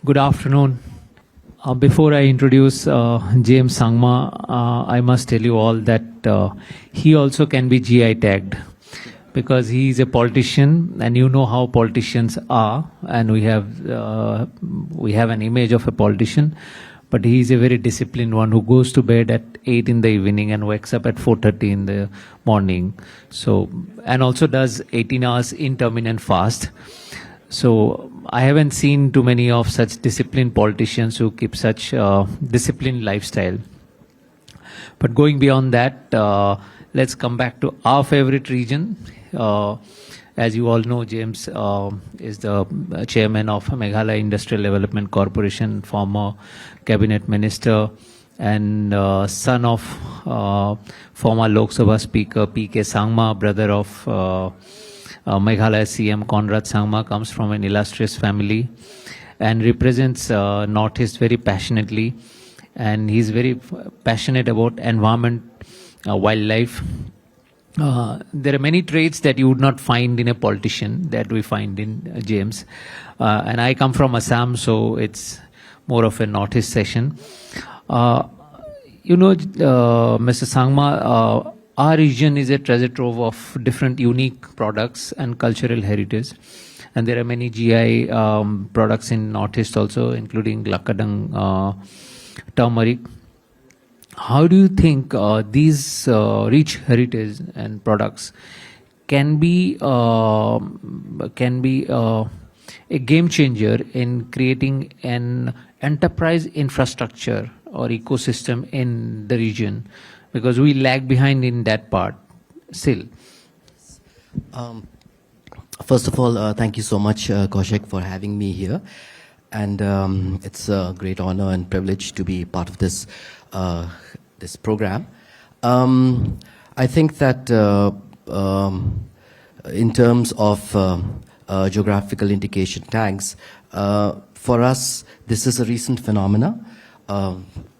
Good afternoon. Before I introduce James Sangma, I must tell you all that he also can be GI tagged because he is a politician, and you know how politicians are, and we have an image of a politician, but he is a very disciplined one who goes to bed at 8 in the evening and wakes up at 4:30 in the morning. So, and also does 18 hours intermittent fast. So I haven't seen too many of such disciplined politicians who keep such disciplined lifestyle. But going beyond that, let's come back to our favorite region. As you all know, James is the chairman of Meghalaya Industrial Development Corporation, former cabinet minister, and son of former Lok Sabha Speaker P.K. Sangma, brother of Meghalaya CM Conrad Sangma, comes from an illustrious family and represents Northeast very passionately, and he's very passionate about environment, wildlife. There are many traits that you would not find in a politician that we find in James, and I come from Assam, so it's more of a Northeast session. Mr. Sangma, our region is a treasure trove of different unique products and cultural heritage. And there are many GI products in Northeast also, including Lakadang turmeric. How do you think these rich heritage and products can be a game changer in creating an enterprise infrastructure or ecosystem in the region? Because we lag behind in that part still. First of all, thank you so much, Kaushik, for having me here. And it's a great honor and privilege to be part of this this program. I think that in terms of geographical indication tags, for us, this is a recent phenomena.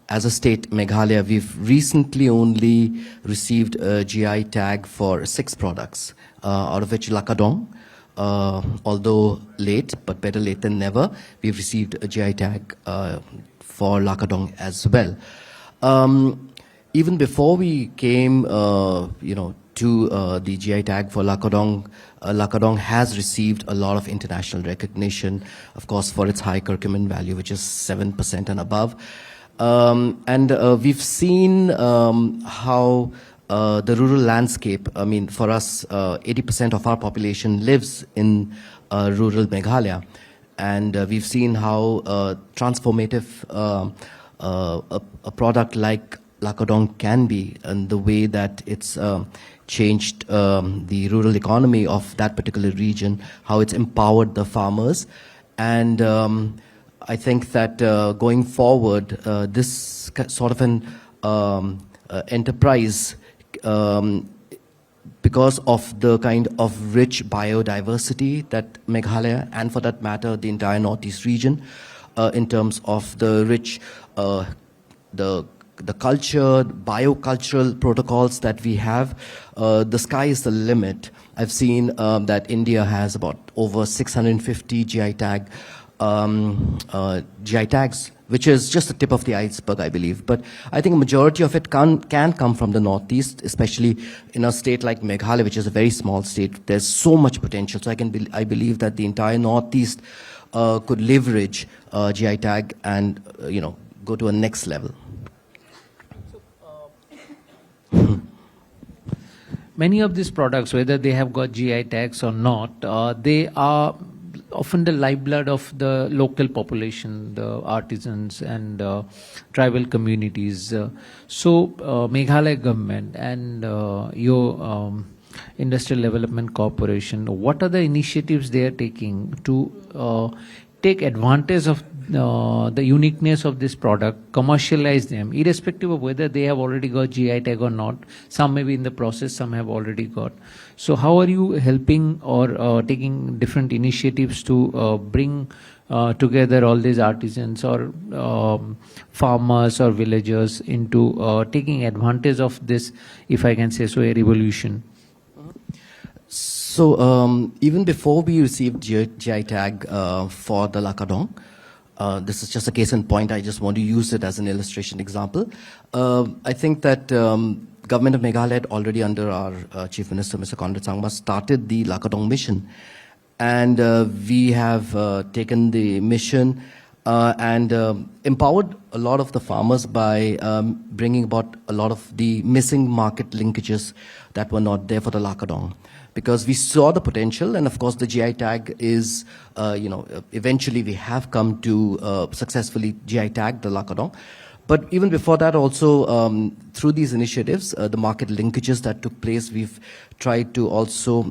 As a state, Meghalaya, we've recently only received a GI tag for 6 products, out of which Lakadong, although late, but better late than never, we've received a GI tag for Lakadong as well. Even before we came, to the GI tag for Lakadong, Lakadong has received a lot of international recognition, of course, for its high curcumin value, which is 7% and above. We've seen how the rural landscape, I mean, for us, 80% of our population lives in rural Meghalaya. And we've seen how transformative a product like Lakadong can be, and the way that it's changed the rural economy of that particular region, how it's empowered the farmers. And I think that going forward, this sort of an enterprise, because of the kind of rich biodiversity that Meghalaya, and for that matter, the entire Northeast region, in terms of the rich, the culture, biocultural protocols that we have, the sky is the limit. I've seen that India has about over 650 GI tags, which is just the tip of the iceberg, I believe. But I think a majority of it can come from the Northeast, especially in a state like Meghalaya, which is a very small state. There's so much potential. So I believe that the entire Northeast could leverage GI tag and go to a next level. Many of these products, whether they have got GI tags or not, they are often the lifeblood of the local population, the artisans and tribal communities. So Meghalaya government and your Industrial Development Corporation, what are the initiatives they are taking to take advantage of the uniqueness of this product, commercialize them, irrespective of whether they have already got GI tag or not? Some may be in the process, some have already got. So how are you helping or taking different initiatives to bring together all these artisans or farmers or villagers into taking advantage of this, if I can say so, a revolution? So even before we received GI tag for the Lakadong, this is just a case in point. I just want to use it as an illustration example. I think that government of Meghalaya had already under our Chief Minister, Mr. Conrad Sangma, started the Lakadong mission. And we have taken the mission and empowered a lot of the farmers by bringing about a lot of the missing market linkages that were not there for the Lakadong. Because we saw the potential, and of course the GI tag is, eventually we have come to successfully GI tag the Lakadong. But even before that also, through these initiatives, the market linkages that took place, we've tried to also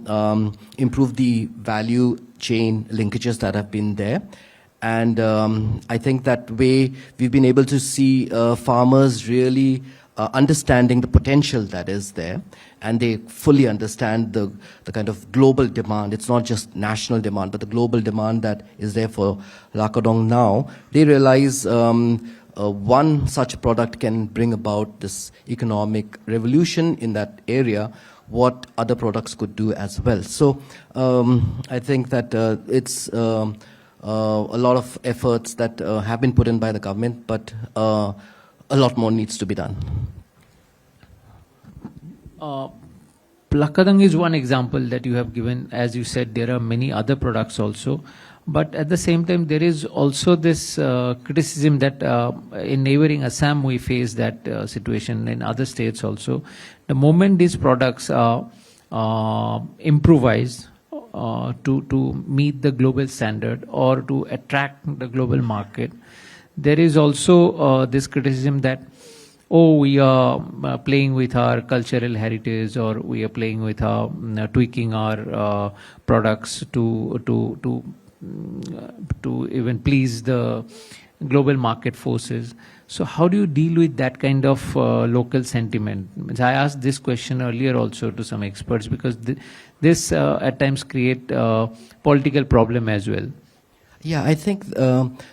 improve the value chain linkages that have been there. And I think that way we've been able to see farmers really understanding the potential that is there, and they fully understand the kind of global demand. It's not just national demand, but the global demand that is there for Lakadong now. They realize one such product can bring about this economic revolution in that area, what other products could do as well. So I think that it's a lot of efforts that have been put in by the government, but a lot more needs to be done. Lakadang is one example that you have given. As you said, there are many other products also. But at the same time, there is also this criticism that in neighboring Assam, we face that situation, in other states also. The moment these products are improvised to meet the global standard or to attract the global market, there is also this criticism that, oh, we are playing with our cultural heritage, or we are playing with our tweaking our products to even please the global market forces. So how do you deal with that kind of local sentiment? I asked this question earlier also to some experts, because this at times create political problem as well. Yeah, I think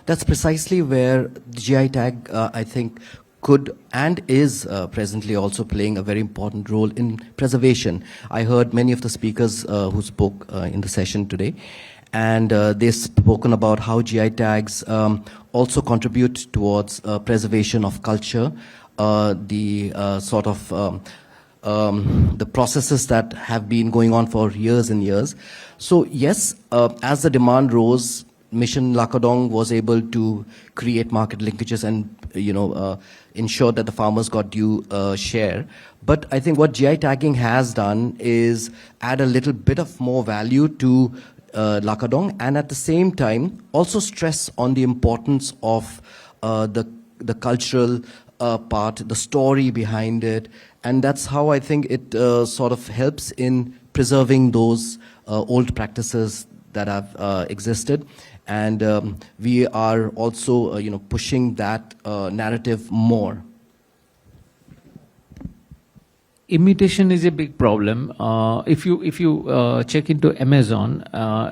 that's precisely where the GI tag, I think, could and is presently also playing a very important role in preservation. I heard many of the speakers who spoke in the session today, and they've spoken about how GI tags also contribute towards preservation of culture, the sort of the processes that have been going on for years and years. So yes, as the demand rose, Mission Lakadong was able to create market linkages and ensure that the farmers got due share. But I think what GI tagging has done is add a little bit of more value to Lakadong, and at the same time also stress on the importance of the cultural part, the story behind it, and that's how I think it sort of helps in preserving those old practices that have existed. And we are also, pushing that narrative more. Imitation is a big problem. If you check into Amazon,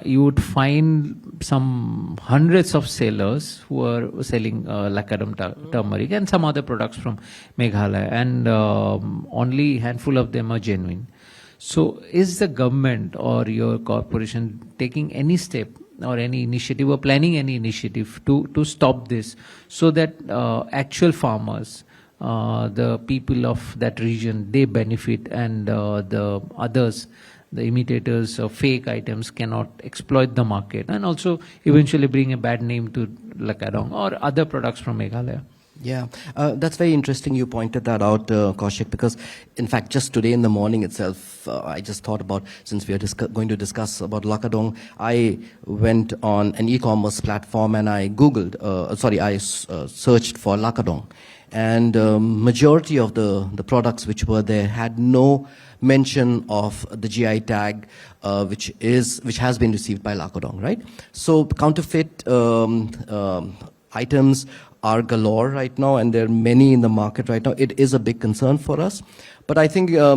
you would find some hundreds of sellers who are selling Lakadam turmeric and some other products from Meghalaya, and only handful of them are genuine. So is the government or your corporation taking any step or any initiative or planning any initiative to stop this, so that actual farmers, the people of that region, they benefit, and the others, the imitators of fake items, cannot exploit the market and also eventually bring a bad name to Lakadong or other products from Meghalaya? Yeah, that's very interesting you pointed that out, Kaushik, because in fact just today in the morning itself, I just thought about, since we are going to discuss about Lakadong, I went on an e-commerce platform and I Googled, I searched for Lakadong. And majority of the products which were there had no mention of the GI tag, which has been received by Lakadong, right? So counterfeit items are galore right now, and there are many in the market right now. It is a big concern for us. But I think, I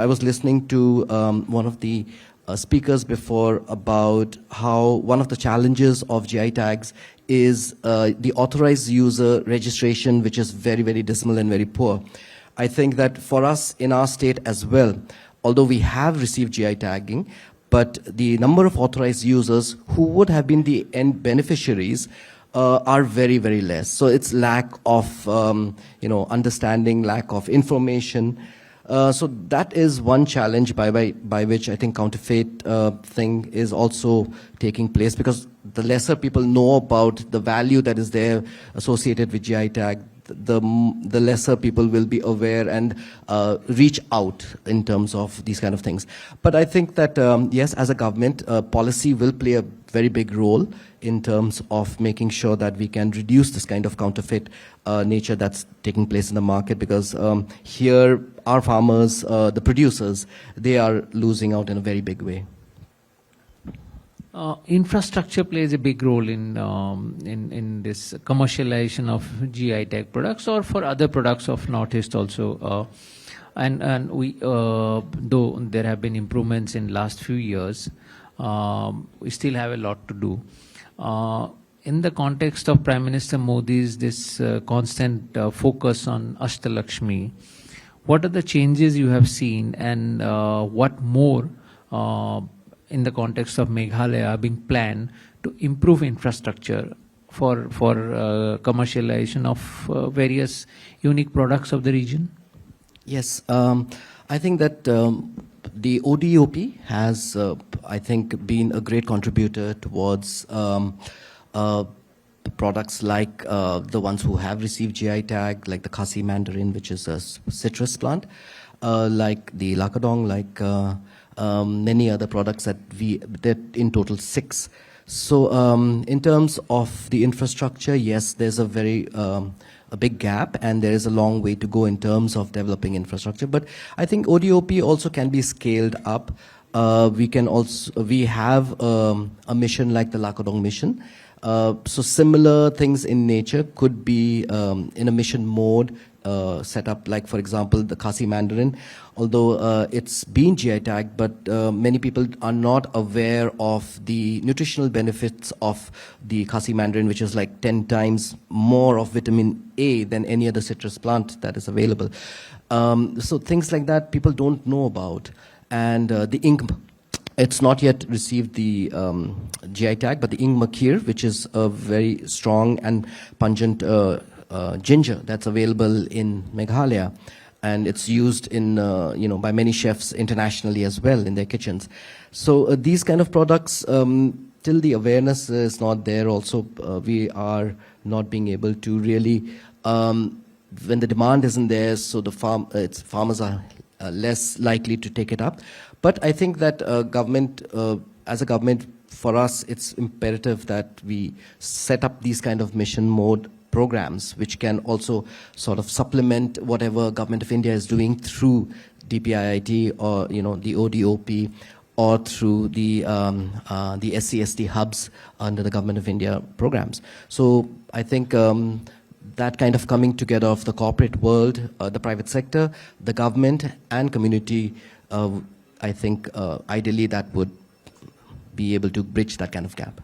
was listening to one of the speakers before about how one of the challenges of GI tags is the authorized user registration, which is very, very dismal and very poor. I think that for us in our state as well, although we have received GI tagging, but the number of authorized users who would have been the end beneficiaries are very, very less. So it's lack of, understanding, lack of information. So that is one challenge by which I think counterfeit thing is also taking place, because the lesser people know about the value that is there associated with GI tag, the lesser people will be aware and reach out in terms of these kind of things. But I think that, yes, as a government, policy will play a very big role in terms of making sure that we can reduce this kind of counterfeit nature that's taking place in the market, because here our farmers, the producers, they are losing out in a very big way. Infrastructure plays a big role in this commercialization of GI tag products, or for other products of Northeast also. And we, though there have been improvements in last few years, we still have a lot to do. In the context of Prime Minister Modi's this constant focus on Ashtalakshmi, what are the changes you have seen, and what more in the context of Meghalaya are being planned to improve infrastructure for commercialization of various unique products of the region? Yes, I think that the ODOP has, I think, been a great contributor towards products like the ones who have received GI tag, like the Khasi mandarin, which is a citrus plant, like the lakadong, like many other products that in total 6. So in terms of the infrastructure, yes, there's a very a big gap, and there is a long way to go in terms of developing infrastructure. But I think ODOP also can be scaled up. We have a mission like the Lakadong mission. So similar things in nature could be in a mission mode set up, like for example the Khasi mandarin, although it's been GI tagged, but many people are not aware of the nutritional benefits of the Khasi mandarin, which is like 10 times more of vitamin A than any other citrus plant that is available. So things like that people don't know about. And the ink, it's not yet received the GI tag, but the ing makir, which is a very strong and pungent ginger that's available in Meghalaya, and it's used in by many chefs internationally as well in their kitchens. So these kind of products, till the awareness is not there, also we are not being able to really, when the demand isn't there, so the farmers are less likely to take it up. But I think that as a government, for us, it's imperative that we set up these kind of mission mode programs, which can also sort of supplement whatever Government of India is doing through DPIIT or the ODOP, or through the SCST hubs under the Government of India programs. So I think that kind of coming together of the corporate world, the private sector, the government and community, I think ideally that would be able to bridge that kind of gap.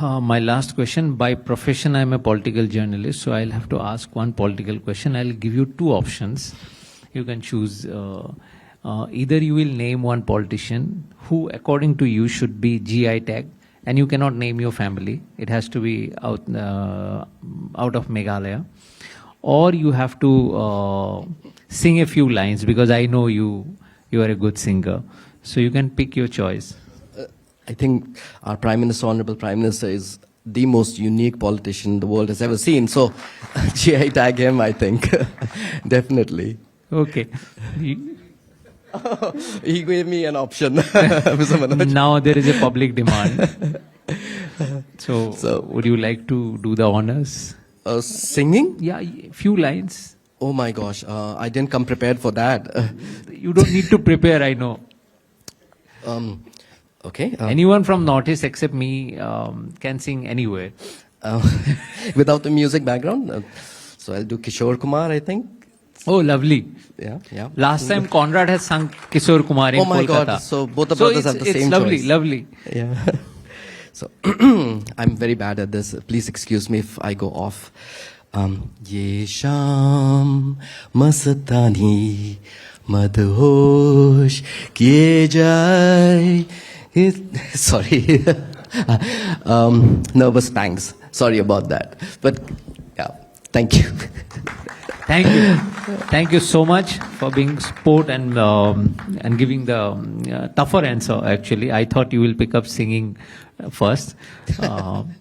My last question. By profession, I'm a political journalist, so I'll have to ask one political question. I'll give you 2 options. You can choose. Either you will name one politician who, according to you, should be GI tagged, and you cannot name your family. It has to be out of Meghalaya. Or you have to sing a few lines, because I know you are a good singer. So you can pick your choice. I think our Prime Minister, Honorable Prime Minister, is the most unique politician the world has ever seen. So GI tag him, I think. Definitely. Okay. He gave me an option, Mr. Manoj. Now there is a public demand. So would you like to do the honors? Singing? Yeah, few lines. Oh my gosh, I didn't come prepared for that. You don't need to prepare, I know. Okay. Anyone from Northeast except me can sing anywhere. Without the music background? So I'll do Kishore Kumar, I think. Oh, lovely. Yeah. Last time Conrad has sung Kishore Kumar in Kolkata. Oh my God, so both the brothers have the same lovely, choice. lovely. Yeah. So I'm very bad at this. Please excuse me if I go off. Ye sham mastani madhosh kiye jai. Sorry. Nervous pangs. Sorry about that. But yeah, thank you. Thank you. Thank you so much for being sport and giving the tougher answer, actually. I thought you will pick up singing first.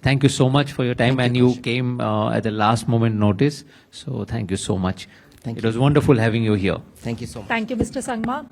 Thank you so much for your time, and you came at the last moment notice. So thank you so much. Thank It you. was wonderful having you here. Thank you so much. Thank you, Mr. Sangma.